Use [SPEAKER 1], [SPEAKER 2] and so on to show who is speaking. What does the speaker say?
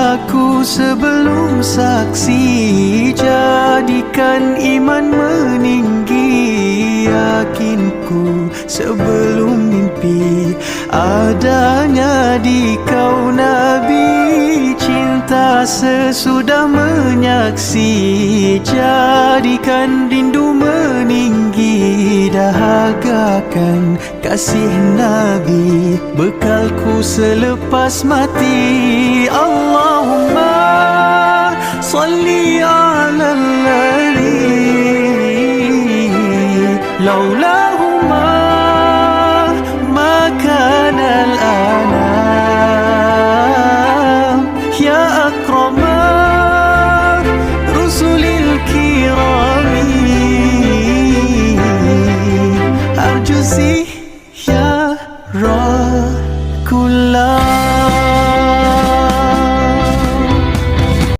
[SPEAKER 1] aku sebelum saksi, jadikan iman meninggi yakinku sebelum mimpi adanya di kau Nabi. Cinta sesudah menyaksi, jadikan rindu meninggi, dahagakan kasih Nabi bekalku selepas mati. Allahumma salli ala alladhi laula